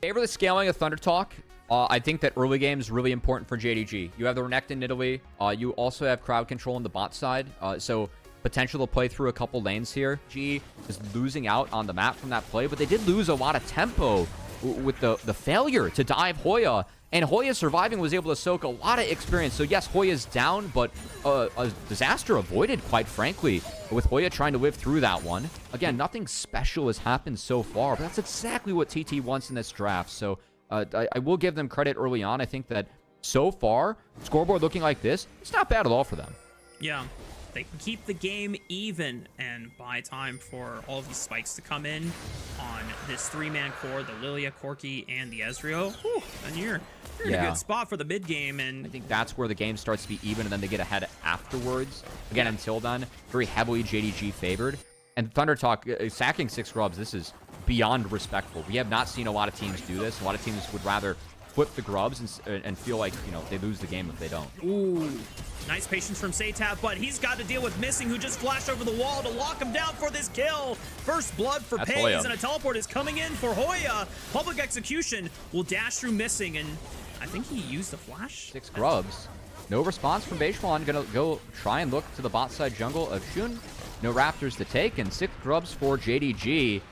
Favor the scaling of Thunder Talk. I think that early game is really important for JDG. You have the Renekton in Italy. You also have crowd control on the bot side. So potential to play through a couple lanes here. G is losing out on the map from that play, but they did lose a lot of tempo with the failure to dive Hoya. And Hoya surviving was able to soak a lot of experience. So yes, Hoya's down, but a disaster avoided, quite frankly, with Hoya trying to live through that one. Again, nothing special has happened so far, but that's exactly what TT wants in this draft. So I will give them credit early on. I think that so far, scoreboard looking like this, it's not bad at all for them. Yeah. They can keep the game even and buy time for all of these spikes to come in on this three-man core, the Lilia, Corki, and the Ezreal. Whew, and you're in a good spot for the mid game. And I think that's where the game starts to be even, and then they get ahead afterwards. Again, until then, very heavily JDG favored. And Thunder Talk, sacking 6 grubs, this is beyond respectful. We have not seen a lot of teams do this. A lot of teams would rather flip the grubs and feel like, you know, they lose the game if they don't. Ooh. Nice patience from Satap, but he's got to deal with Missing, who just flashed over the wall to lock him down for this kill. First blood for Pays, and a teleport is coming in for Hoya. Public execution will dash through Missing, and I think he used a flash. 6 grubs. No response from Beishwan. Gonna go try and look to the bot side jungle of Shun. No Raptors to take, and 6 grubs for JDG.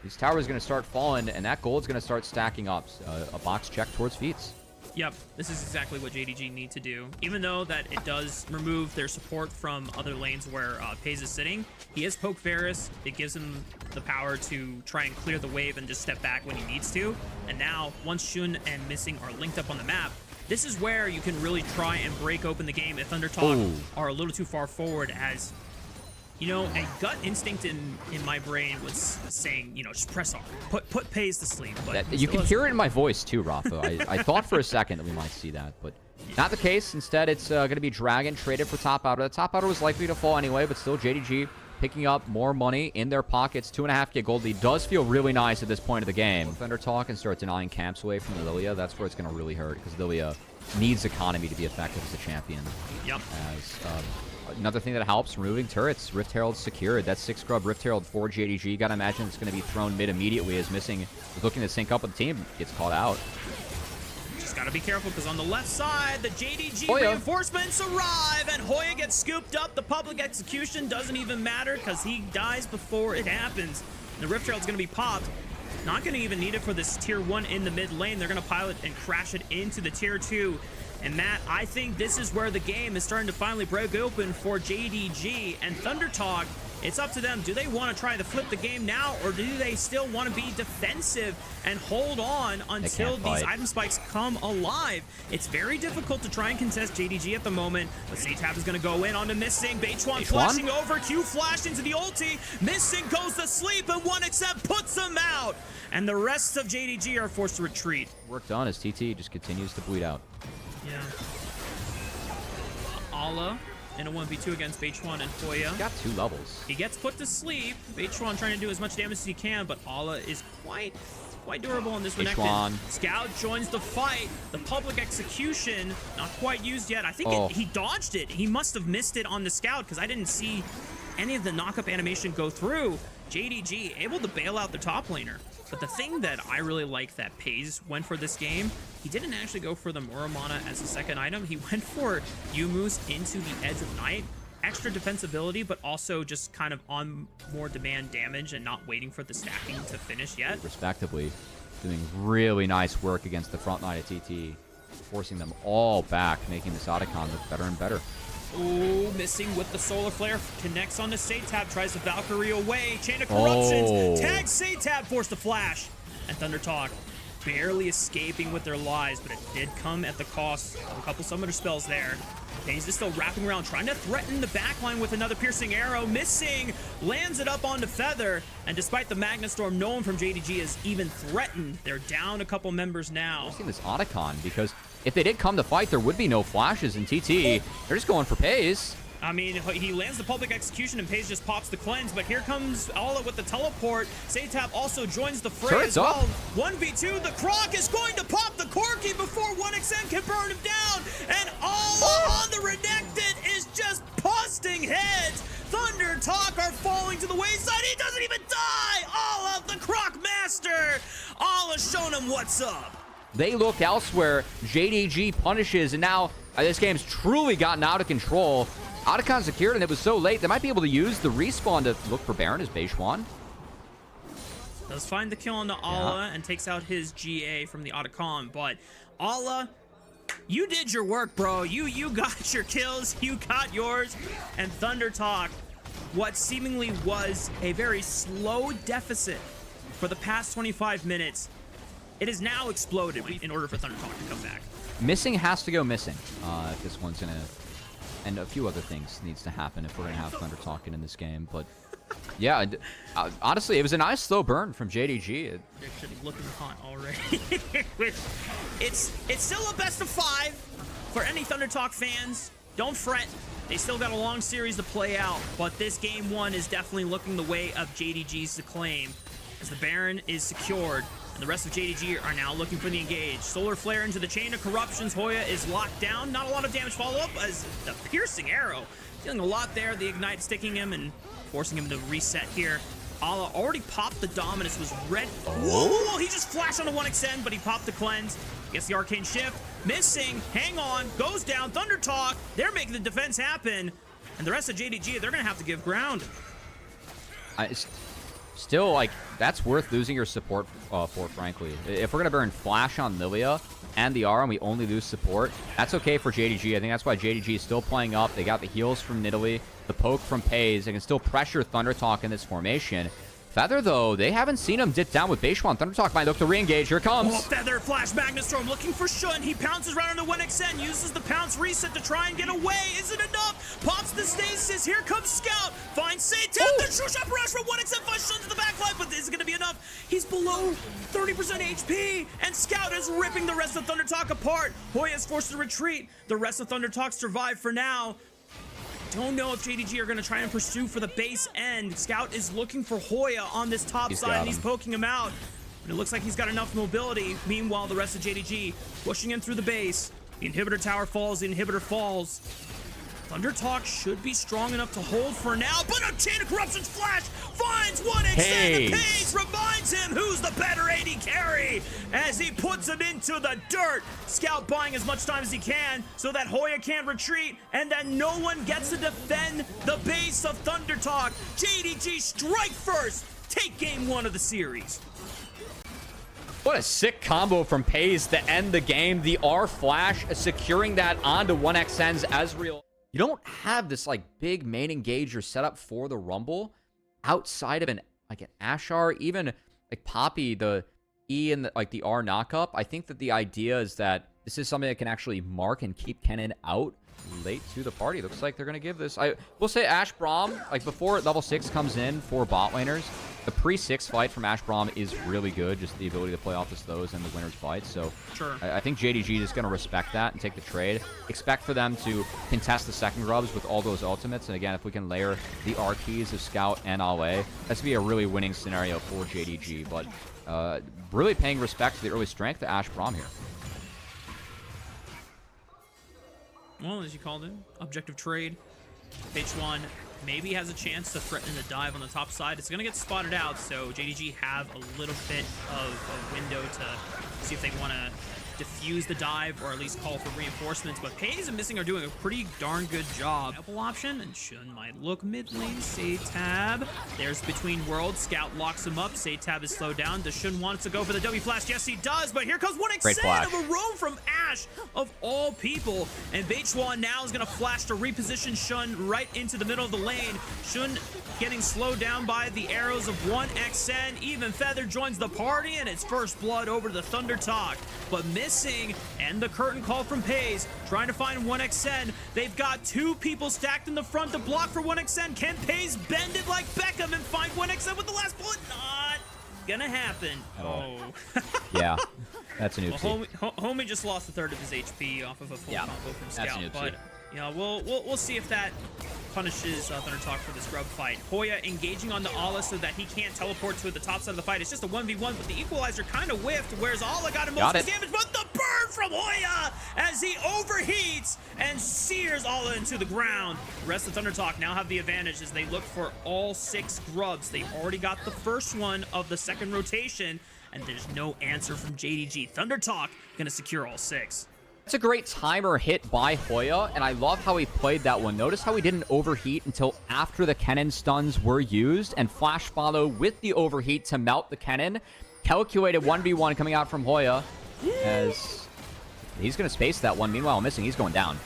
These towers going to start falling, and that gold is going to start stacking up. A box check towards Feats. Yep, this is exactly what JDG need to do. Even though that it does remove their support from other lanes where Pays is sitting, he is Poke Varus. It gives him the power to try and clear the wave and just step back when he needs to. And now, once Shun and Missing are linked up on the map, this is where you can really try and break open the game if Thunder Talk are a little too far forward, as you know, a gut instinct in my brain was saying, you know, just press R, put Pays to sleep. But you can hear it in my voice too, Rafa. I thought for a second that we might see that, but not the case. Instead, it's going to be Dragon traded for top outer. The top outer was likely to fall anyway, but still JDG picking up more money in their pockets. 2.5K gold lead does feel really nice at this point of the game. Thunder Talk and start denying camps away from the Lilia. That's where it's going to really hurt, because Lilia needs economy to be effective as a champion. Yep. As another thing that helps, removing turrets. Rift Herald secured. That's 6 grub Rift Herald for JDG. Gotta imagine it's going to be thrown mid immediately, as Missing is looking to sync up with the team. Gets caught out. Just gotta be careful, because on the left side, the JDG reinforcements arrive, and Hoya gets scooped up. The public execution doesn't even matter, because he dies before it happens. The Rift Herald's going to be popped. Not going to even need it for this tier 1 in the mid lane. They're going to pilot and crash it into the tier 2. And Matt, I think this is where the game is starting to finally break open for JDG and Thunder Talk. It's up to them. Do they want to try to flip the game now, or do they still want to be defensive and hold on until these item spikes come alive? It's very difficult to try and contest JDG at the moment, but Satap is going to go in onto Missing. Beishwan flashing over. Q flash into the ulti. Missing goes to sleep, and 1xM puts him out. And the rest of JDG are forced to retreat. Work done as TT just continues to bleed out. Yeah. Ala in a 1v2 against Beishwan and Hoya. He's got 2 levels. He gets put to sleep. Beishwan trying to do as much damage as he can, but Ala is quite durable in this Renekton. Scout joins the fight. The public execution, not quite used yet. I think he dodged it. He must have missed it on the Scout, because I didn't see any of the knock-up animation go through. JDG able to bail out the top laner. But the thing that I really like that Pays went for this game, he didn't actually go for the Muramana as a second item. He went for Yumu's into the Edge of Night. Extra defensibility, but also just kind of on more demand damage and not waiting for the stacking to finish yet. Respectively, doing really nice work against the front line of TT, forcing them all back, making this Otacon look better and better. Ooh, Missing with the Solar Flare. Connects onto Satap, tries to Valkyrie away. Chain of Corruptions. Tags Satap, forced to flash. And Thunder Talk barely escaping with their lives, but it did come at the cost of a couple summoner spells there. Pays is still wrapping around, trying to threaten the backline with another piercing arrow. Missing, lands it up onto Feather. And despite the Magna Storm, no one from JDG has even threatened. They're down a couple members now. I've seen this Otacon, because if they did come to fight, there would be no flashes in TT. They're just going for Pays. I mean, he lands the public execution and Pays just pops the cleanse, but here comes Ala with the teleport. Satap also joins the fray as well. 1v2, the Croc is going to pop the Corki before 1xM can burn him down, and Ala on the Renekton is just busting heads. Thunder Talk are falling to the wayside. He doesn't even die. All of the Croc Master. All has shown him what's up. They look elsewhere. JDG punishes, and now this game's truly gotten out of control. Otacon secured, and it was so late. They might be able to use the respawn to look for Baron as Beishwan. Does find the kill on the Ala and takes out his GA from the Otacon, but Ala, you did your work, bro. You got your kills, you got yours, and Thunder Talk, what seemingly was a very slow deficit for the past 25 minutes, it has now exploded in order for Thunder Talk to come back. Missing has to go missing. If this one's gonna, and a few other things needs to happen if we're gonna have Thunder Talking in this game. But yeah, honestly, it was a nice slow burn from JDG. They're actually looking hot already. It's still a best of 5 for any Thunder Talk fans. Don't fret. They still got a long series to play out, but this game 1 is definitely looking the way of JDG's claim, as the Baron is secured. And the rest of JDG are now looking for the engage. Solar Flare into the Chain of Corruptions. Hoya is locked down. Not a lot of damage follow-up as the piercing arrow. Dealing a lot there. The Ignite sticking him and forcing him to reset here. Ala already popped the Dominus. Was red. Whoa, he just flashed on the 1xN, but he popped the Cleanse. Gets the Arcane Shift. Missing. Hang on. Goes down. Thunder Talk. They're making the defense happen. And the rest of JDG, they're going to have to give ground. Still, like, that's worth losing your support for, frankly. If we're going to burn Flash on Lilia and the R and we only lose support, that's okay for JDG. I think that's why JDG is still playing up. They got the heals from Nidalee, the poke from Pays. They can still pressure Thunder Talk in this formation. Feather, though, they haven't seen him dip down with Beishwan. Thunder Talk might look to re-engage. Here it comes. Oh, Feather, Flash, Magnustorm, looking for Shun. He pounces right on the 1xN, uses the pounce reset to try and get away. Is it enough? Pops the stasis. Here comes Scout. Finds Satan. The true shot rush from 1xN. Finds Shun to the backline, but is it going to be enough? He's below 30% HP, and Scout is ripping the rest of Thunder Talk apart. Hoya is forced to retreat. The rest of Thunder Talk survive for now. Don't know if JDG are going to try and pursue for the base end. Scout is looking for Hoya on this top side, and he's poking him out. But it looks like he's got enough mobility. Meanwhile, the rest of JDG pushing in through the base. The inhibitor tower falls. The inhibitor falls. Thunder Talk should be strong enough to hold for now, but a Chain of Corruptions flash finds 1xN. The Pays reminds him who's the better AD carry as he puts him into the dirt. Scout buying as much time as he can so that Hoya can't retreat and that no one gets to defend the base of Thunder Talk. JDG strike first. Take game 1 of the series. What a sick combo from Pays to end the game. The R flash securing that onto 1xN's Ezreal. You don't have this like big main engager set up for the Rumble outside of an Ashar, even like Poppy, the E and the R knockup. I think that the idea is that this is something that can actually mark and keep Kennen out late to the party. Looks like they're going to give this. I will say Ash Braum, like before level 6 comes in for bot laners, the pre-6 fight from Ash Braum is really good. Just the ability to play off his throws and the winner's fight. So sure. I think JDG is going to respect that and take the trade. Expect for them to contest the second grubs with all those ultimates. And again, if we can layer the R keys of Scout and Ale, that's going to be a really winning scenario for JDG. But really paying respect to the early strength to Ash Braum here. Well, as you called it, objective trade. H1 maybe has a chance to threaten the dive on the top side. It's going to get spotted out, so JDG have a little bit of a window to see if they want to defuse the dive or at least call for reinforcements. But Pays and Missing are doing a pretty darn good job. Apple option, and Shun might look mid lane. Tab. There's Between Worlds. Scout locks him up. Tab is slowed down. Does Shun wants to go for the W flash? Yes, he does. But here comes 1xN of a roam from Ash of all people. And Beishwan now is going to flash to reposition Shun right into the middle of the lane. Shun getting slowed down by the arrows of 1xN. Even Feather joins the party, and it's first blood over to the Thunder Talk. But Missing and the curtain call from Pays trying to find 1xN. They've got 2 people stacked in the front to block for 1xN. Can Pays bend it like Beckham and find 1xN with the last bullet? Not gonna happen. Oh. Yeah, that's an oopsie. Well, homie just lost a third of his HP off of a full combo from Scout. But you know, we'll see if that punishes Thunder Talk for this grub fight. Hoya engaging on the Ala so that he can't teleport to the top side of the fight. It's just a 1v1, but the equalizer kind of whiffed, whereas Ala got him most of his damage, but the burn from Hoya as he overheats and sears Ala into the ground. The rest of ThunderTalk now have the advantage as they look for all 6 grubs. They already got the first one of the second rotation, and there's no answer from JDG. ThunderTalk gonna secure all 6. It's a great timer hit by Hoya, and I love how he played that one. Notice how he didn't overheat until after the Kennen stuns were used, and flash follow with the overheat to melt the Kennen. Calculated 1v1 coming out from Hoya, as he's going to space that one. Meanwhile, missing, he's going down.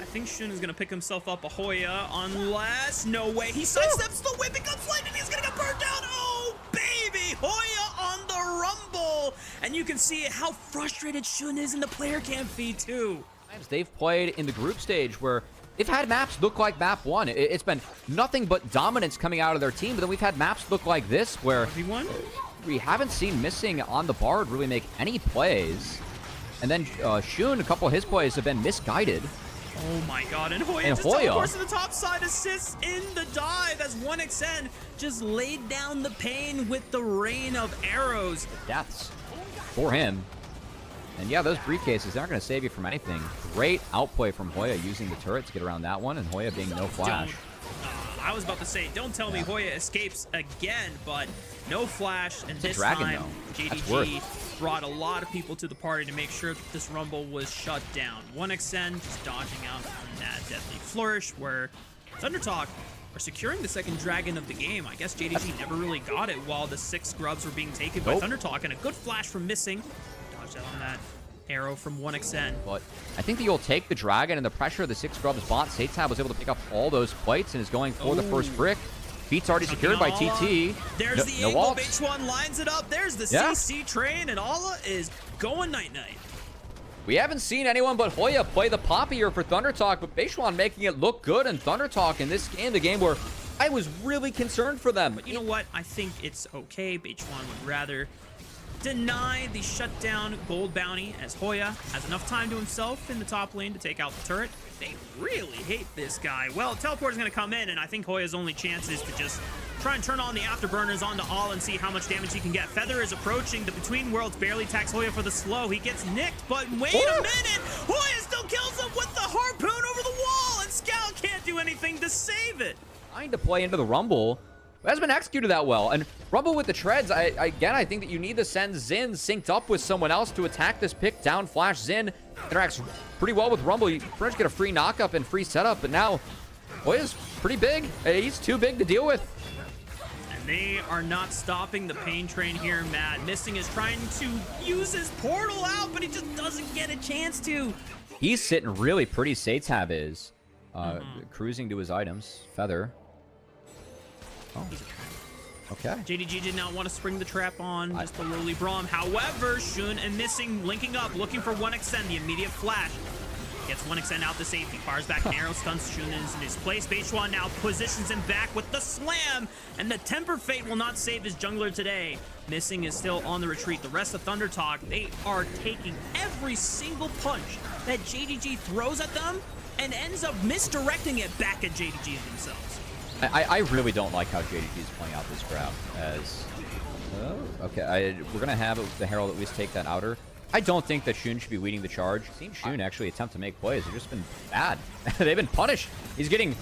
I think Shun is going to pick himself up a Hoya, unless... No way. He sidesteps the whip, it comes lightning, he's going to get burned down. Oh, baby! Hoya on the rumble! And you can see how frustrated Shun is in the player cam feed, too. They've played in the group stage where they've had maps look like map 1. It's been nothing but dominance coming out of their team, but then we've had maps look like this where we haven't seen Missing on the Bard really make any plays. And then Shun, a couple of his plays have been misguided. Oh my god, and Hoya just teleports to the top side, assists in the dive as 1xN just laid down the pain with the rain of arrows. Deaths for him. And yeah, those briefcases, they're not going to save you from anything. Great outplay from Hoya using the turret to get around that one, and Hoya being no flash. I was about to say, don't tell me Hoya escapes again, but no flash, and this dragon, time JDG brought a lot of people to the party to make sure that this rumble was shut down. 1xN just dodging out on that deadly flourish, where ThunderTalk are securing the second dragon of the game. I guess JDG never really got it while the 6 scrubs were being taken by ThunderTalk, and a good flash from Missing. Dodged out on that arrow from 1xN. But I think that you'll take the dragon and the pressure of the 6 scrubs bot. Satab was able to pick up all those plates and is going for the first brick. Feet's already secured by TT. There's the angle. H1 lines it up. There's the CC train, and Ala is going night-night. We haven't seen anyone but Hoya play the Poppy here for ThunderTalk, but Beishwan making it look good, and ThunderTalk in this game, the game where I was really concerned for them. But you know what? I think it's okay. Beishwan would rather deny the shutdown gold bounty as Hoya has enough time to himself in the top lane to take out the turret. They really hate this guy. Well, teleport is going to come in, and I think Hoya's only chance is to just try and turn on the afterburners onto All and see how much damage he can get. Feather is approaching. The Between Worlds barely attacks Hoya for the slow. He gets nicked, but wait a minute! Hoya still kills him with the harpoon over the wall, and Scout can't do anything to save it. Trying to play into the Rumble. It hasn't been executed that well. And Rumble with the treads, again, I think that you need to send Xin synced up with someone else to attack this pick down flash. Xin interacts pretty well with Rumble. You pretty much get a free knockup and free setup, but now Hoya's pretty big. He's too big to deal with. And they are not stopping the pain train here, Matt. Missing is trying to use his portal out, but he just doesn't get a chance to. He's sitting really pretty, Satab is. Cruising to his items. Feather. Oh. Okay. JDG did not want to spring the trap on just the lowly Braum. However, Shun and Missing linking up, looking for 1xN, the immediate flash. Gets 1xN out to safety, fires back an arrow, stuns Shun is in his place. Beishwan now positions him back with the slam, and the Temper Fate will not save his jungler today. Missing is still on the retreat. The rest of ThunderTalk, they are taking every single punch that JDG throws at them and ends up misdirecting it back at JDG themselves. I really don't like how JDG is playing out this grab as... okay, we're going to have the Herald at least take that outer. I don't think that Shun should be leading the charge. I've seen Shun actually attempt to make plays. They've just been bad. They've been punished. He's getting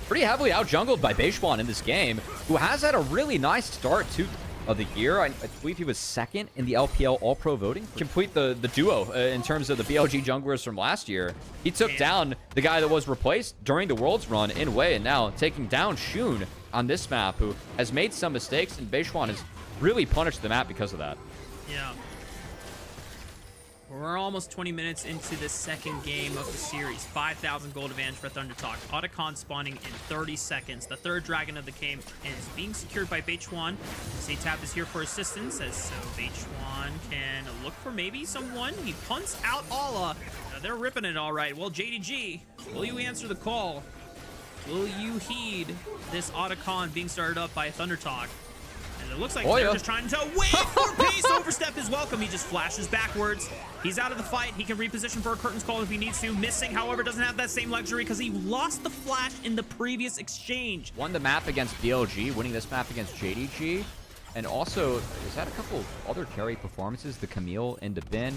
pretty heavily out-jungled by Beishwan in this game, who has had a really nice start of the year. I believe he was second in the LPL All-Pro voting. Complete the duo in terms of the BLG junglers from last year. He took down the guy that was replaced during the Worlds run in Wei, and now taking down Shun on this map, who has made some mistakes, and Beishwan has really punished the map because of that. Yeah. We're almost 20 minutes into the second game of the series. 5,000 gold advantage for ThunderTalk. Otacon spawning in 30 seconds. The third dragon of the game is being secured by Beishwan. Satab is here for assistance, as so Beishwan can look for maybe someone. He punts out Ala. They're ripping it all right. Well, JDG, will you answer the call? Will you heed this Otacon being started up by ThunderTalk? And it looks like they're just trying to wait for peace. Overstep is welcome. He just flashes backwards. He's out of the fight. He can reposition for a curtains call if he needs to. Missing, however, doesn't have that same luxury because he lost the flash in the previous exchange. Won the map against BLG, winning this map against JDG. And also, he's had a couple other carry performances. The Camille into Bin.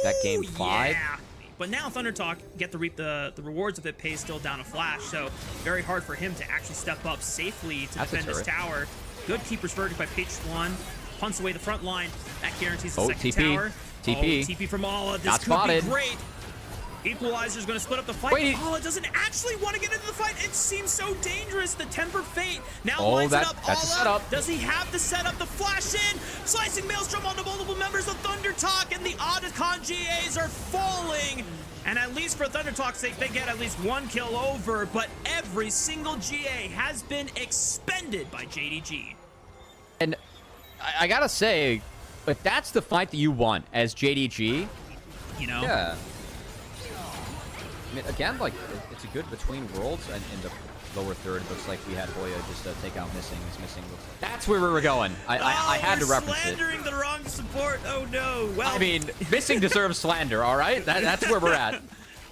that game Ooh, 5. Yeah. But now ThunderTalk get to reap the rewards of it. Pays still down a flash, so very hard for him to actually step up safely to defend his tower. Good keeper's verdict by Page1. Punts away the front line. That guarantees the second tower. TP. TP from Ala. This Not could spotted. be great. Equalizer's going to split up the fight. Wait. Ala doesn't actually want to get into the fight. It seems so dangerous. The Tempered Fate now lines it up. That's a Ala, setup. does he have the setup? The flash in. Slicing Maelstrom onto multiple members of ThunderTalk, and the Otacon GAs are falling. And at least for ThunderTalk's sake, they get at least one kill over, but every single GA has been expended by JDG. And I gotta say, if that's the fight that you want as JDG, You know? yeah. I mean, again, like, it's a good between worlds, and in the lower third, it looks like we had Hoya just take out Missing. Missing. That's where we were going. I had to reference it. Slandering the wrong support. Oh no. Well, I mean, Missing deserves slander. All right, that's where we're at.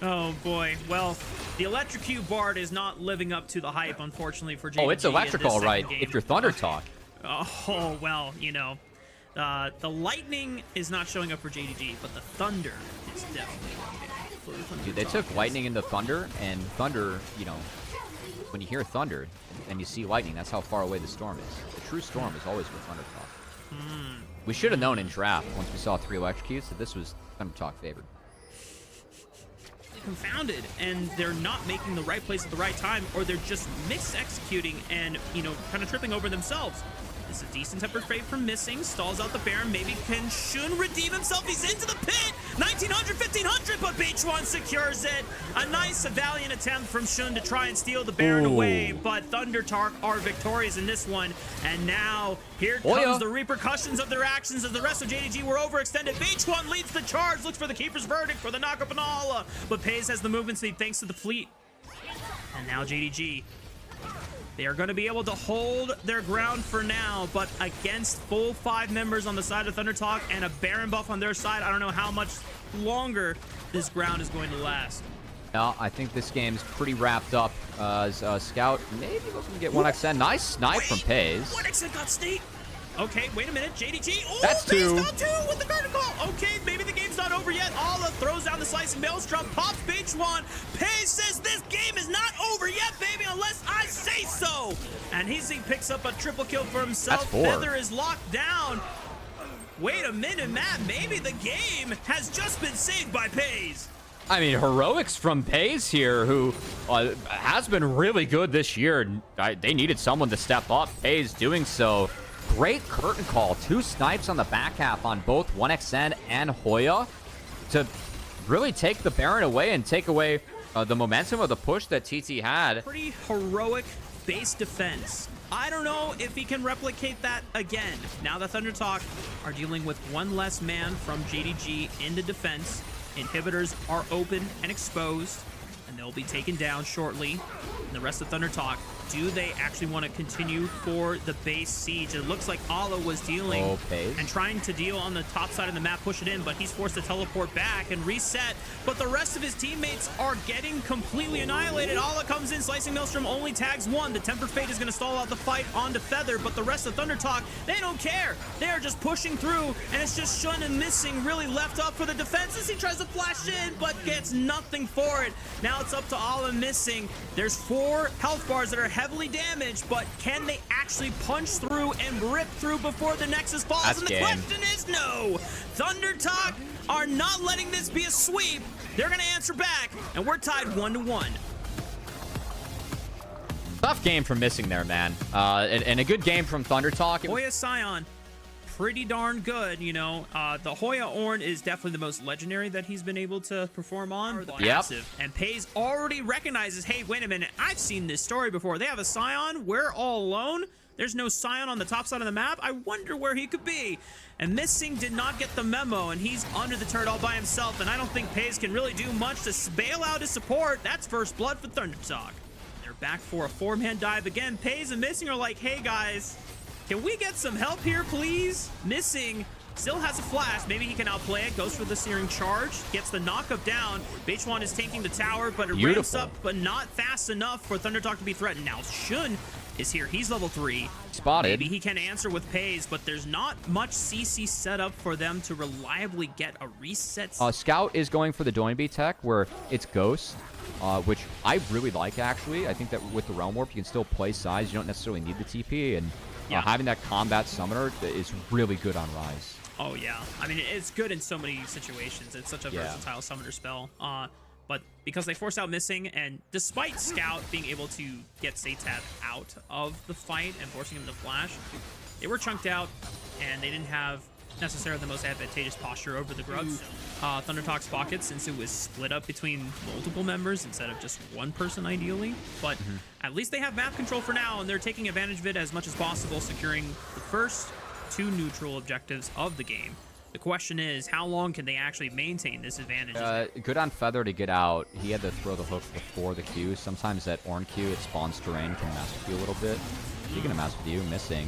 Oh boy. Well, the Electrocute Bard is not living up to the hype, unfortunately, for JDG. Oh, it's electric, all right. If you're ThunderTalk. Oh well, you know, the lightning is not showing up for JDG, but the thunder is definitely for ThunderTalk. Dude, they took lightning into thunder, and thunder, you know, when you hear thunder and you see lightning, that's how far away the storm is. The true storm is always with ThunderTalk. We should have known in draft, once we saw 3 electrocutes, that this was ThunderTalk favored. Confounded, and they're not making the right plays at the right time, or they're just mis-executing and, you know, kind of tripping over themselves. This is a decent Tempered Fate from Missing. Stalls out the Baron. Maybe can Shun redeem himself? He's into the pit. 1900, 1500, but Beach1 secures it. A nice, valiant attempt from Shun to try and steal the Baron away, but ThunderTalk are victorious in this one. And now, here comes the repercussions of their actions as the rest of JDG were overextended. Beach1 leads the charge, looks for the Keeper's Verdict for the knockup and all, but Pays has the movement speed thanks to the fleet. And now JDG, they are going to be able to hold their ground for now, but against full 5 members on the side of ThunderTalk and a Baron buff on their side, I don't know how much longer this ground is going to last. Well, I think this game's pretty wrapped up as Scout maybe looking to get 1xN. Nice snipe from Pays. 1xN got state. Okay, wait a minute. JDG. Oh, that's 2. Got 2 with the vertical. Okay, maybe the game's not over yet. Ala throws down the slicing Maelstrom. Pops Beach1. Pays says this game is not over yet, baby, unless I say so. And he picks up a triple kill for himself. That's 4. Feather is locked down. Wait a minute, Matt. Maybe the game has just been saved by Pays. I mean, heroics from Pays here, who has been really good this year. They needed someone to step up. Pays doing so. Great curtain call. 2 snipes on the back half on both 1xN and Hoya to really take the Baron away and take away the momentum of the push that TT had. Pretty heroic base defense. I don't know if he can replicate that again. Now that ThunderTalk are dealing with 1 less man from JDG into defense. Inhibitors are open and exposed, and they'll be taken down shortly. And the rest of ThunderTalk, do they actually want to continue for the base siege? It looks like Ala was dealing and trying to deal on the top side of the map, push it in, but he's forced to teleport back and reset. But the rest of his teammates are getting completely annihilated. Ala comes in, slicing Maelstrom only tags 1. The Tempered Fate is going to stall out the fight onto Feather, but the rest of ThunderTalk, they don't care. They are just pushing through, and it's just Shun and Missing really left up for the defense as he tries to flash in, but gets nothing for it. Now it's up to Ala and Missing. There's 4 health bars that are heavily damaged, but can they actually punch through and rip through before the Nexus falls? That's and the game. question is no. ThunderTalk are not letting this be a sweep. They're going to answer back, and we're tied 1-1. Tough game from Missing there, man. And a good game from ThunderTalk. Hoya Scion, pretty darn good, you know. The Hoya Ornn is definitely the most legendary that he's been able to perform on. Yep. And Pays already recognizes, hey, wait a minute, I've seen this story before. They have a Scion, we're all alone. There's no Scion on the top side of the map. I wonder where he could be. And Missing did not get the memo, and he's under the turret all by himself, and I don't think Pays can really do much to bail out his support. That's first blood for ThunderTalk. They're back for a 4-man dive again. Pays and Missing are like, hey, guys, can we get some help here, please? Missing still has a flash. Maybe he can outplay it. Goes for the Searing Charge. Gets the knockup down. Beach1 is tanking the tower, but it ramps up, but not fast enough for ThunderTalk to be threatened. Now, Shun is here. He's level 3. Spotted. Maybe he can answer with Pays, but there's not much CC set up for them to reliably get a reset. Scout is going for the Doinby tech, where it's Ghost, which I really like, actually. I think that with the Realm Warp, you can still play size. You don't necessarily need the TP, and having that combat summoner is really good on Rise. Oh, yeah. I mean, it's good in so many situations. It's such a versatile summoner spell. But because they forced out Missing, and despite Scout being able to get Satab out of the fight and forcing him to flash, they were chunked out, and they didn't have necessarily the most advantageous posture over the Grubs. ThunderTalk's pocket, since it was split up between multiple members instead of just one person ideally. But at least they have map control for now, and they're taking advantage of it as much as possible, securing the first 2 neutral objectives of the game. The question is, how long can they actually maintain this advantage? Good on Feather to get out. He had to throw the hook before the Q. Sometimes that Ornn Q, it spawns terrain, can mess with you a little bit. Speaking of mess with you, Missing.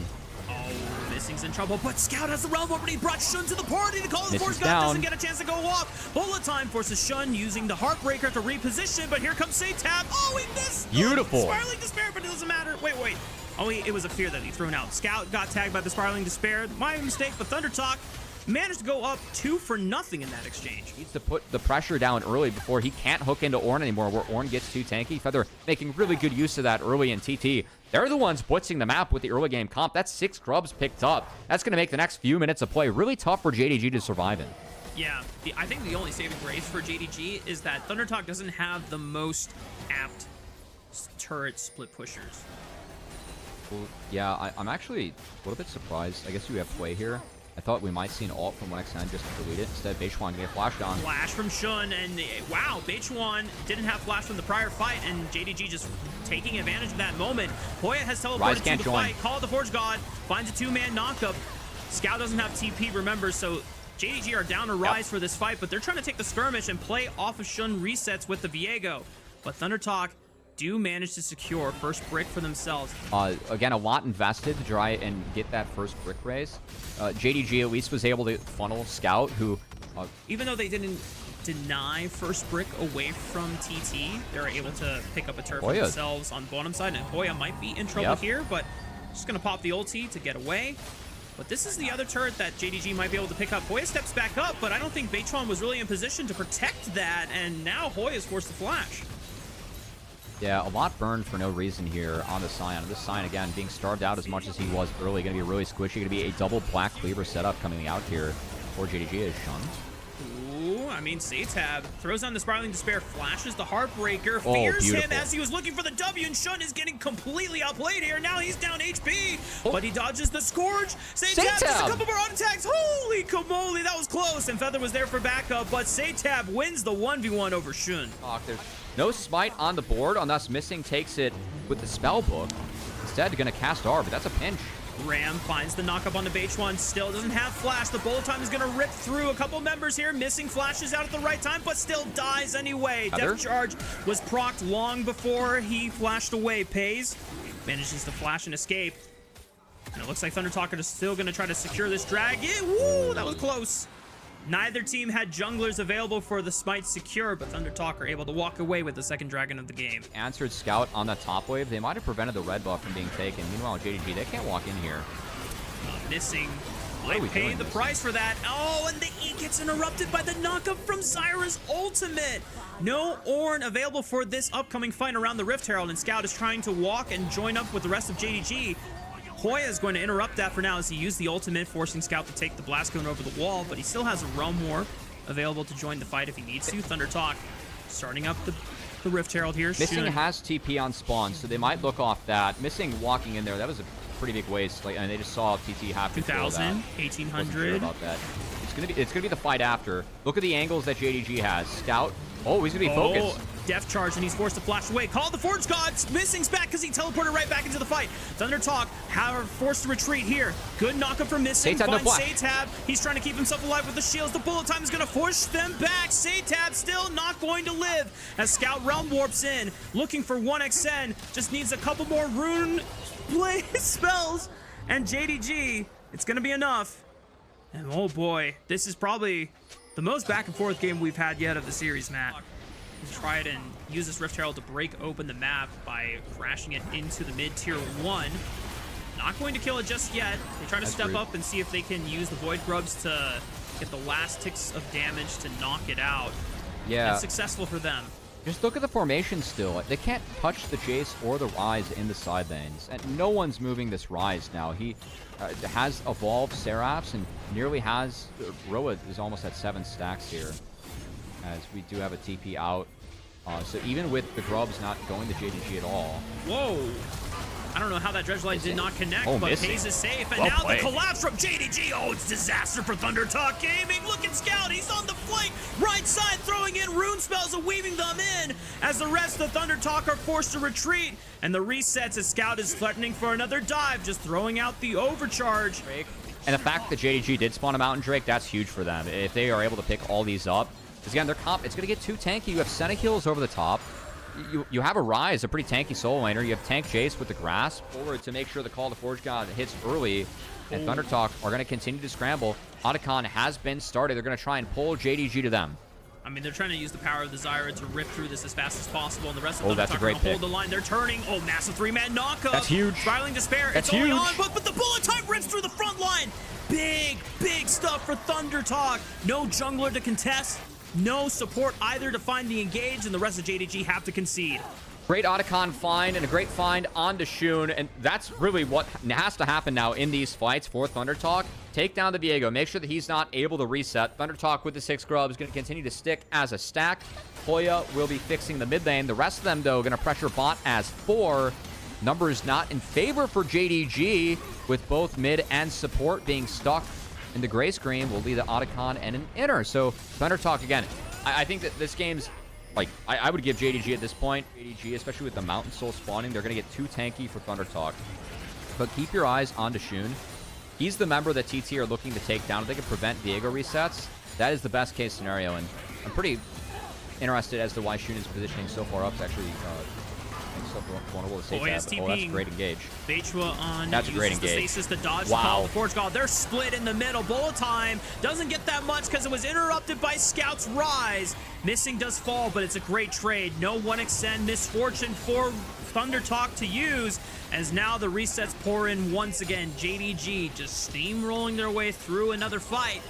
Oh, Missing's in trouble, but Scout has the Realm Warp, and he brought Shun to the party to call the Force God. Doesn't get a chance to go off. Bullet time forces Shun using the Heartbreaker to reposition, but here comes Satab. Oh, he missed! Beautiful. Spiraling Despair, but it doesn't matter. Wait. Oh, it was a fear that he threw out. Scout got tagged by the Spiraling Despair. My mistake, but ThunderTalk managed to go up 2-for-0 in that exchange. He needs to put the pressure down early before he can't hook into Ornn anymore, where Ornn gets too tanky. Feather making really good use of that early in TT. They're the ones blitzing the map with the early game comp. That's 6 Grubs picked up. That's going to make the next few minutes of play really tough for JDG to survive in. Yeah, I think the only saving grace for JDG is that ThunderTalk doesn't have the most apt turret split pushers. Well, yeah, I'm actually a little bit surprised. I guess you have play here. I thought we might see an ult from 1xN just to delete it. Instead, Beichuan getting flashed on. Flash from Shun, and wow, Beichuan didn't have flash from the prior fight, and JDG just taking advantage of that moment. Hoya has teleported to the fight, called the Forge God, finds a 2-man knockup. Scout doesn't have TP, remember, so JDG are down to Rise for this fight, but they're trying to take the skirmish and play off of Shun resets with the Viego. But ThunderTalk do manage to secure first brick for themselves. Again, a lot invested to try and get that first brick raise. JDG at least was able to funnel Scout, who... even though they didn't deny first brick away from TT, they're able to pick up a turf for themselves on the bottom side, and Hoya might be in trouble here, but just going to pop the ulti to get away. But this is the other turret that JDG might be able to pick up. Hoya steps back up, but I don't think Beichuan was really in position to protect that, and now Hoya is forced to flash. Yeah, a lot burned for no reason here on the Scion. This Scion, again, being starved out as much as he was early. Going to be really squishy. Going to be a double Black Cleaver setup coming out here for JDG is shunned. Ooh, I mean, Satab throws on the Spiraling Despair, flashes the Heartbreaker, fears him as he was looking for the W, and Shun is getting completely outplayed here. Now he's down HP, but he dodges the Scourge. Satab does a couple more auto attacks. Holy camole, that was close, and Feather was there for backup, but Satab wins the 1v1 over Shun. There's no smite on the board, unless Missing takes it with the spell book. Instead, going to cast R, but that's a pinch. Ram finds the knockup on the Beichuan, still doesn't have flash. The bullet time is going to rip through a couple members here. Missing flashes out at the right time, but still dies anyway. Death Charge was procced long before he flashed away. Pays manages to flash and escape. And it looks like ThunderTalk is still going to try to secure this dragon. Woo, that was close. Neither team had junglers available for the smite secure, but ThunderTalk are able to walk away with the second dragon of the game. Answered Scout on the top wave. They might have prevented the red buff from being taken. Meanwhile, JDG, they can't walk in here. Missing might pay the price for that. Oh, and the E gets interrupted by the knockup from Zyra's ultimate. No Ornn available for this upcoming fight around the Rift Herald, and Scout is trying to walk and join up with the rest of JDG. Hoya is going to interrupt that for now as he used the ultimate, forcing Scout to take the Blast Cone over the wall, but he still has a Realm Warp available to join the fight if he needs to. ThunderTalk starting up the Rift Herald here. Missing has TP on spawn, so they might look off that. Missing walking in there, that was a pretty big waste. And they just saw TT have to 2,000, 1,800. Sure about that. It's gonna be the fight after. Look at the angles that JDG has. Scout. Oh, he's gonna be focused. Death Charge, and he's forced to flash away. Call the Forge Gods. Missing's back because he teleported right back into the fight. ThunderTalk, however, forced to retreat here. Good knockup from Missing. Finds Satab. He's trying to keep himself alive with the shields. The bullet time is going to push them back. Satab still not going to live as Scout Realm Warps in. Looking for 1xN. Just needs a couple more rune play spells. And JDG, it's going to be enough. And oh boy, this is probably the most back and forth game we've had yet of the series, Matt. try it and use this Rift Herald to break open the map by crashing it into the mid tier 1. Not going to kill it just yet. They try to step up and see if they can use the Void Grubs to get the last ticks of damage to knock it out. Yeah. It's successful for them. Just look at the formation still. They can't touch the Jace or the Ryze in the side lanes. And no one's moving this Ryze now. He has evolved Seraphs and nearly has... Roa is almost at 7 stacks here. As we do have a TP out. So even with the Grubs not going to JDG at all... Whoa! I don't know how that Dredge Light did not connect, but FaZe is safe. And Well now played. the collapse from JDG. Oh, it's disaster for ThunderTalk Gaming. Look at Scout. He's on the flank. Right side throwing in rune spells and weaving them in as the rest of ThunderTalk are forced to retreat. And the resets as Scout is threatening for another dive, just throwing out the overcharge. And the fact that JDG did spawn a Mountain Drake, that's huge for them. If they are able to pick all these up, because again, their comp, it's going to get too tanky. You have Senekills over the top. You have a Ryze, a pretty tanky solo laner. You have Tank Jace with the Grasp forward to make sure the Call to Forge God hits early. And ThunderTalk are going to continue to scramble. Otacon has been started. They're going to try and pull JDG to them. I mean, they're trying to use the power of the Zyra to rip through this as fast as possible, and the rest of that's a ThunderTalk are great going to hold pick. the line. They're turning. Oh, massive 3-man knockup. That's huge. Trialing Despair. That's it's only huge. on, but the bullet time rips through the front line. Big, big stuff for ThunderTalk. No jungler to contest. No support either to find the engage, and the rest of JDG have to concede. Great Otacon find and a great find on Dashun, and that's really what has to happen now in these fights for ThunderTalk. Take down the Viego, make sure that he's not able to reset. ThunderTalk with the 6 Grubs going to continue to stick as a stack. Hoya will be fixing the mid lane. The rest of them, though, going to pressure bot as 4. Numbers not in favor for JDG, with both mid and support being stuck in the gray screen. Will lead to Otacon and an inner. So ThunderTalk, again, I think that this game's... Like, I would give JDG at this point. JDG, especially with the Mountain Soul spawning, they're going to get too tanky for ThunderTalk. But keep your eyes on Dashun. He's the member that TT are looking to take down. If they can prevent Viego resets, that is the best case scenario. And I'm pretty interested as to why Shun is positioning so far up to actually vulnerable to safe. That's a great engage. Bechua on. That's a great uses the engage. stasis to dodge Wow. the Call of the Forge God. They're split in the middle. Bullet time doesn't get that much because it was interrupted by Scout's Rise. Missing does fall, but it's a great trade. No one extend misfortune for ThunderTalk to use, as now the resets pour in once again. JDG just steamrolling their way through another fight.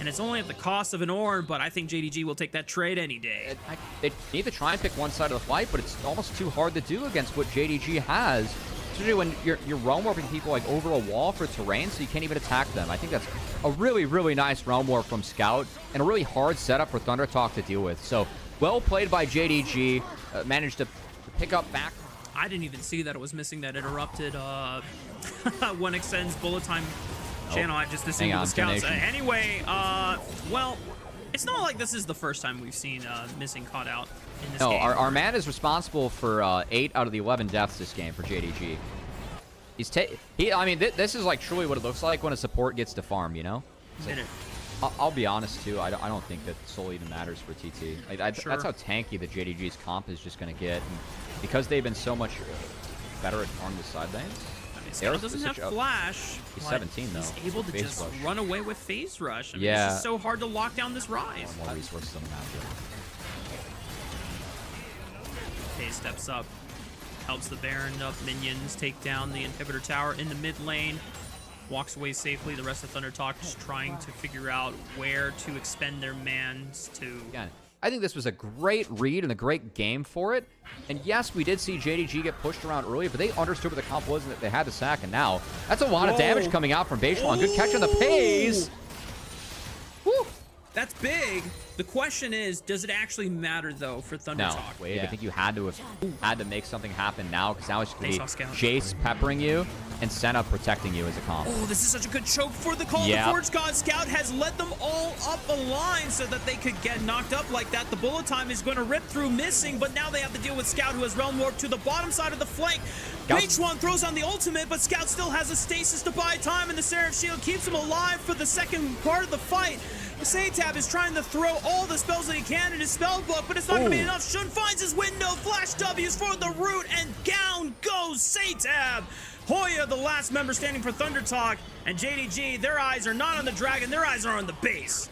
And it's only at the cost of an orb, but I think JDG will take that trade any day. They need to try and pick one side of the fight, but it's almost too hard to do against what JDG has. Especially when you're realm warping people like over a wall for terrain, so you can't even attack them. I think that's a really, really nice realm warp from Scout, and a really hard setup for ThunderTalk to deal with. So, well played by JDG. Managed to pick up back. I didn't even see that it was missing that interrupted one extends bullet time channel. I just assumed it was Scouts. Anyway, well, it's not like this is the first time we've seen missing caught out in this game. No, our man is responsible for 8 out of the 11 deaths this game for JDG. I mean, this is like truly what it looks like when a support gets to farm, you know? Like, I'll be honest too. I don't think that Soul even matters for TT. Sure. That's how tanky the JDG's comp is just going to get, and because they've been so much better at farming the side lanes. I mean, Scout doesn't have flash. He's 17 though. He's able to just run away with phase rush. I mean, yeah. It's just so hard to lock down this Rise. More resources on the map. Phase steps up, helps the Baron up. Minions take down the inhibitor tower in the mid lane. Walks away safely. The rest of ThunderTalk just trying to figure out where to expend their mans to. Again, I think this was a great read and a great game for it. And yes, we did see JDG get pushed around early, but they understood what the comp was and that they had to sack. And now, that's a lot of damage coming out from Beishwan. Good catch on the Pays. Woo. That's big. The question is, does it actually matter though for ThunderTalk? No, wait. Yeah. I think you had to make something happen now, because now it's going to be Scout. Jace peppering you and Senna protecting you as a comp. Oh, this is such a good choke for the Call of the Forge God. Scout has led them all up a line so that they could get knocked up like that. The bullet time is going to rip through missing, but now they have to deal with Scout, who has realm warp to the bottom side of the flank. H1 throws on the ultimate, but Scout still has a stasis to buy time, and the Seraph Shield keeps him alive for the second part of the fight. Satab is trying to throw all the spells that he can in his spell book, but it's not going to be enough. Shun finds his window, flash W's for the root, and down goes Satab. Hoya, the last member standing for ThunderTalk, and JDG, their eyes are not on the dragon, their eyes are on the base.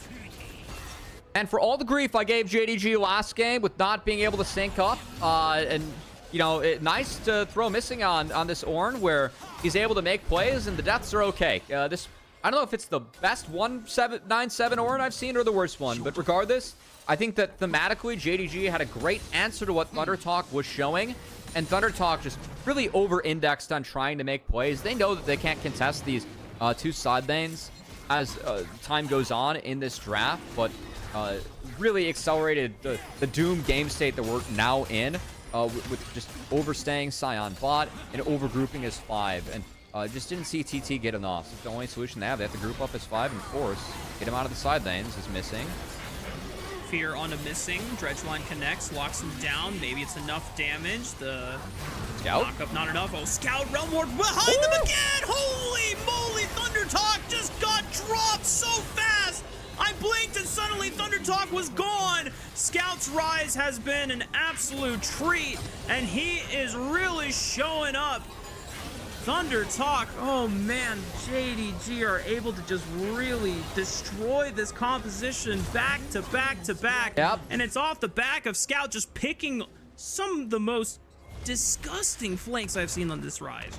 And for all the grief I gave JDG last game with not being able to sync up, and, you know, nice to throw missing on this Ornn where he's able to make plays and the deaths are okay. I don't know if it's the best 1-7-9-7 Ornn I've seen or the worst one, but regardless, I think that thematically JDG had a great answer to what ThunderTalk was showing, and ThunderTalk just really over-indexed on trying to make plays. They know that they can't contest these two side lanes as time goes on in this draft, but really accelerated the Doom game state that we're now in with just overstaying Scion bot and overgrouping as 5, and just didn't see TT get enough. So the only solution they have to group up as 5 and force. Get him out of the side lanes is missing. Fear on a missing. Dredgeline connects, locks him down. Maybe it's enough damage. The Scout? knockup, not enough. Oh, Scout, Realm Ward behind them again! Holy moly, ThunderTalk just got dropped so fast! I blinked and suddenly ThunderTalk was gone! Scout's rise has been an absolute treat, and he is really showing up. ThunderTalk, oh man, JDG are able to just really destroy this composition back to back to back. Yep. And it's off the back of Scout just picking some of the most disgusting flanks I've seen on this rise.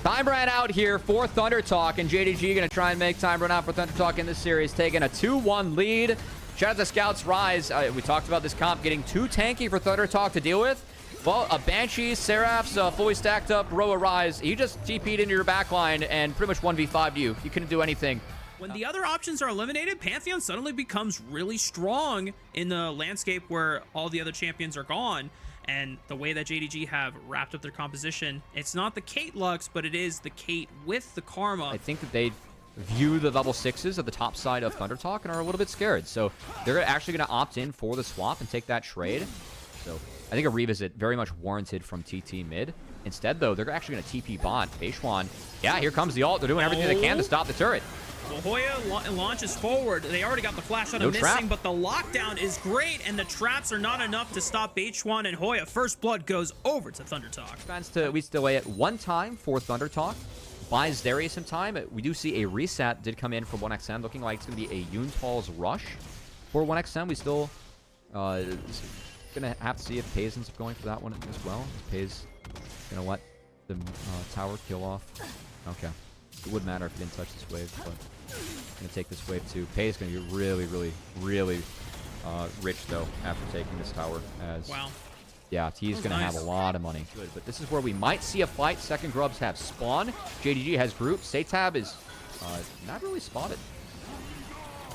Time ran out here for ThunderTalk, and JDG going to try and make time run out for ThunderTalk in this series, taking a 2-1 lead. Shout out to Scout's rise. We talked about this comp getting too tanky for ThunderTalk to deal with. Well, a Banshee, Seraph's fully stacked up, Roa Rise. He just TP'd into your backline and pretty much 1v5'd you. You couldn't do anything. When the other options are eliminated, Pantheon suddenly becomes really strong in the landscape where all the other champions are gone. And the way that JDG have wrapped up their composition, it's not the Kate Lux, but it is the Kate with the Karma. I think that they view the level 6s at the top side of ThunderTalk and are a little bit scared. So they're actually going to opt in for the swap and take that trade. So I think a revisit very much warranted from TT mid. Instead, though, they're actually going to TP bot. Beishwan, yeah, here comes the ult. They're doing everything they can to stop the turret. Well, Hoya launches forward. They already got the flash out of missing, but the lockdown is great, and the traps are not enough to stop Beishwan and Hoya. First blood goes over to ThunderTalk. Fans to at least delay it one time for ThunderTalk. Buys Darius some time. We do see a reset did come in for 1XM, looking like it's going to be a Yuntal's rush for 1XM. We still gonna have to see if Pays ends up going for that one as well. Pays gonna let the tower kill off. Okay, it wouldn't matter if he didn't touch this wave, but gonna take this wave too. Pays gonna be really rich though after taking this tower. As wow, yeah, he's gonna have a lot of money. Good, but this is where we might see a fight. Second grubs have spawn. JDG has group. Satab is not really spotted.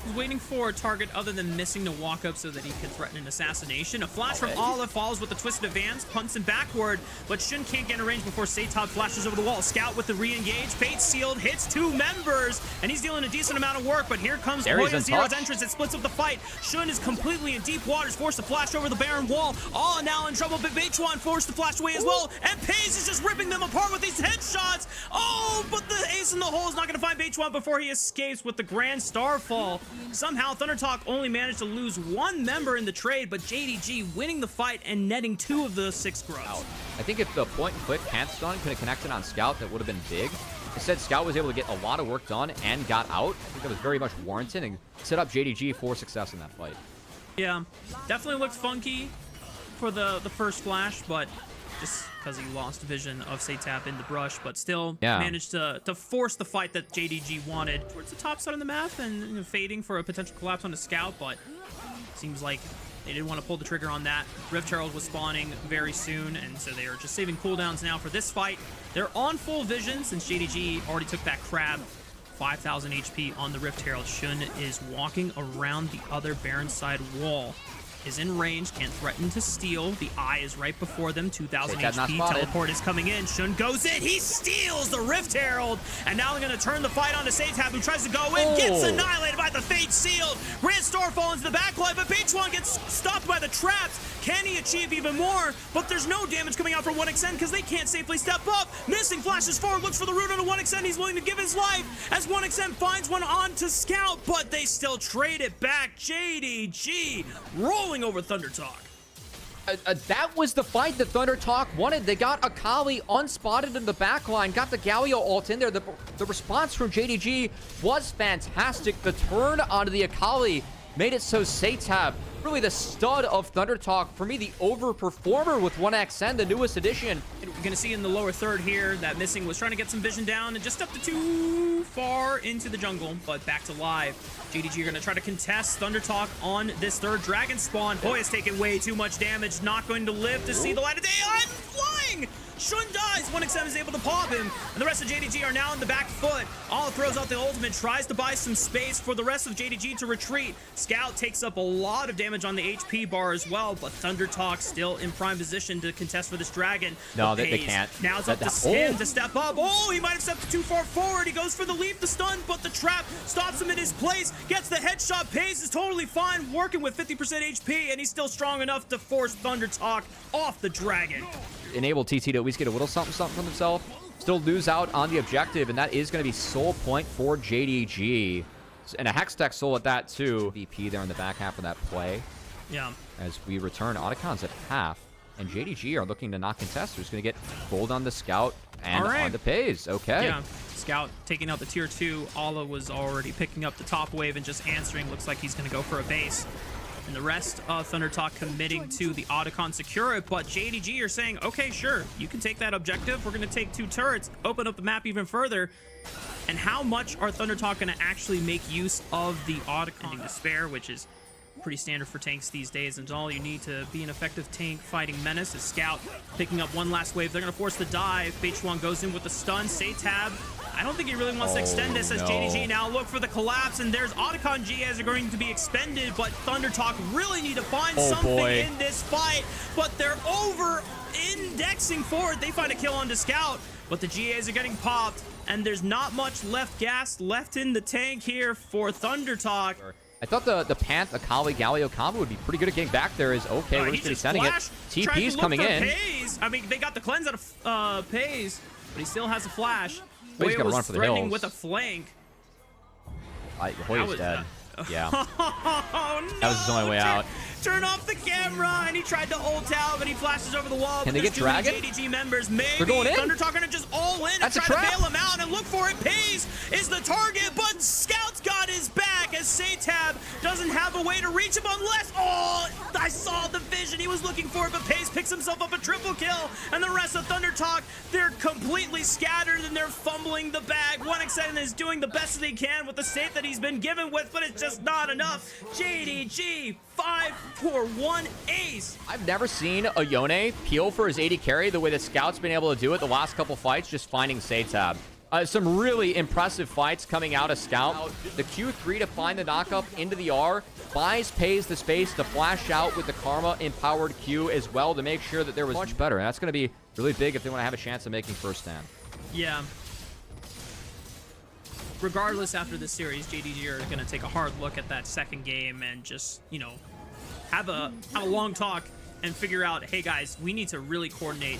He's waiting for a target other than missing to walk up so that he can threaten an assassination. A flash from Olive follows with a twisted advance, punts him backward, but Shun can't get in range before Satab flashes over the wall. Scout with the re-engage, fate sealed, hits 2 members, and he's dealing a decent amount of work, but here comes Hoya Zero's entrance. It splits up the fight. Shun is completely in deep waters, forced to flash over the barren wall. All now in trouble, but Beishwan forced to flash away as well, and Pays is just ripping them apart with these headshots. Oh, but the ace in the hole is not going to find Beishwan before he escapes with the Grand Starfall. Somehow, ThunderTalk only managed to lose 1 member in the trade, but JDG winning the fight and netting 2 of the 6 grubs. I think if the point-and-click can't stun could have connected on Scout, that would have been big. Instead, Scout was able to get a lot of work done and got out. I think that was very much warranted and set up JDG for success in that fight. Yeah, definitely looked funky for the first flash, but just because he lost vision of Satab in the brush, but still managed to force the fight that JDG wanted towards the top side of the map and fading for a potential collapse on the Scout, but seems like they didn't want to pull the trigger on that. Rift Herald was spawning very soon, and so they are just saving cooldowns now for this fight. They're on full vision since JDG already took that crab. 5,000 HP on the Rift Herald. Shun is walking around the other Baron side wall. Is in range, can't threaten to steal. The eye is right before them, 2,000 HP. Teleport is coming in. Shun goes in. He steals the Rift Herald. And now they're going to turn the fight on to Satab, who tries to go in. Gets annihilated by the Fate Sealed. Grand Star falls into the backline, but Beishwan gets stopped by the traps. Can he achieve even more? But there's no damage coming out from 1XN because they can't safely step up. Missing flashes forward, looks for the root on a 1XN. He's willing to give his life as 1XN finds one on to Scout, but they still trade it back. JDG rolling over ThunderTalk. That was the fight that ThunderTalk wanted. They got Akali unspotted in the backline, got the Galio ult in there. The response from JDG was fantastic. The turn onto the Akali made it so Satab, really the stud of ThunderTalk, for me, the overperformer with 1XN, the newest addition. And we're going to see in the lower third here that Missing was trying to get some vision down and just stepped too far into the jungle, but back to live. JDG are going to try to contest ThunderTalk on this third dragon spawn. Hoya's taking way too much damage, not going to live to see the light of day. I'm flying! Shun dies, 1XM is able to pop him, and the rest of JDG are now on the back foot. All throws out the ultimate, tries to buy some space for the rest of JDG to retreat. Scout takes up a lot of damage on the HP bar as well, but ThunderTalk still in prime position to contest for this dragon. No, they can't. Now it's up to him to step up. Oh, he might have stepped too far forward. He goes for the leap, the stun, but the trap stops him in his place. Gets the headshot. Pace is totally fine, working with 50% HP, and he's still strong enough to force ThunderTalk off the dragon. Enable TT to at least get a little something from himself. Still lose out on the objective, and that is going to be soul point for JDG. And a Hextech soul at that, too. VP there in the back half of that play. Yeah. As we return, Otacon's at half, and JDG are looking to not contest. Who's going to get gold on the Scout and on the Pays. Okay. Yeah. Scout taking out the tier 2. Ala was already picking up the top wave and just answering. Looks like he's going to go for a base. And the rest of ThunderTalk committing to the Otacon secure it, but JDG are saying, okay, sure, you can take that objective. We're going to take 2 turrets, open up the map even further. And how much are ThunderTalk going to actually make use of the Otacon Despair, which is pretty standard for tanks these days, and all you need to be an effective tank fighting Menace is Scout picking up one last wave. They're going to force the dive. Beichuan goes in with the stun. Satab, I don't think he really wants to extend this as JDG now look for the collapse, and there's Otacon GS are going to be expended, but ThunderTalk really need to find something in this fight, but they're over-indexing forward. They find a kill onto Scout, but the GAs are getting popped, and there's not much gas left in the tank here for ThunderTalk. I thought the Panth, Akali, Galio combo would be pretty good at getting back there. Is okay, we're just going to be sending it. TP's coming in. Pays. I mean, they got the cleanse out of Pays, but he still has a flash. He's got to run for the hills. With a flank. Hoya's dead. Yeah. Oh, no. That was his only way out. Turn off the camera, and he tried to ult out, but he flashes over the wall. Can they get Dragon? JDG members, maybe. They're going in. ThunderTalk gonna just all in and try to bail him out and look for it. Pays is the target, but Scout's got his back as Satab doesn't have a way to reach him unless, I saw the vision. He was looking for it, but Pays picks himself up a triple kill, and the rest of ThunderTalk, they're completely scattered and they're fumbling the bag. 1XN is doing the best that he can with the state that he's been given with, but it's just not enough. JDG 5-for-1 ace. I've never seen a Yone peel for his AD carry the way that Scout's been able to do it the last couple fights, just finding Satab. Some really impressive fights coming out of Scout. The Q3 to find the knockup into the R, buys Pays the space to flash out with the Karma empowered Q as well to make sure that there was much better. And that's going to be really big if they want to have a chance of making first stand. Yeah. Regardless, after this series, JDG are going to take a hard look at that second game and just, you know, have a long talk and figure out, hey guys, we need to really coordinate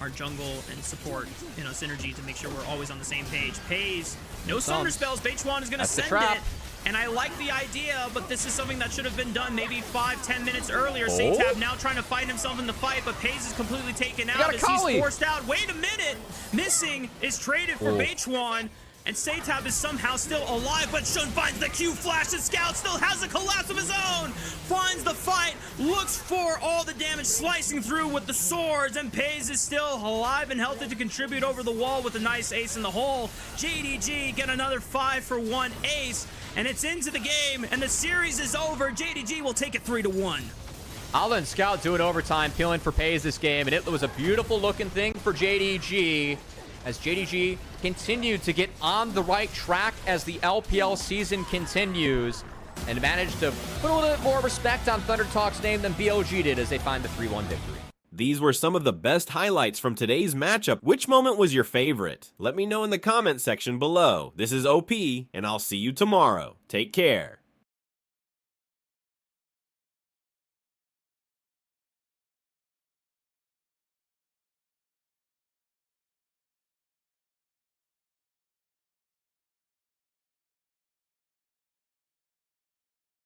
our jungle and support, you know, synergy to make sure we're always on the same page. Pays, no summoner spells. Beichuan is going to send it. And I like the idea, but this is something that should have been done maybe 5-10 minutes earlier. Satab now trying to fight himself in the fight, but Pays is completely taken out as he's forced out. Wait a minute. Missing is traded for Beichuan. And Satab is somehow still alive, but Shun finds the Q flash, and Scout still has a collapse of his own. Finds the fight, looks for all the damage slicing through with the swords, and Pays is still alive and healthy to contribute over the wall with a nice ace in the hole. JDG get another 5-for-1 ace, and it's into the game, and the series is over. JDG will take it 3-1. Ala and Scout doing overtime, peeling for Pays this game, and it was a beautiful looking thing for JDG. As JDG continued to get on the right track as the LPL season continues and managed to put a little bit more respect on ThunderTalk's name than BLG did as they find the 3-1 victory. These were some of the best highlights from today's matchup. Which moment was your favorite? Let me know in the comment section below. This is OP, and I'll see you tomorrow. Take care.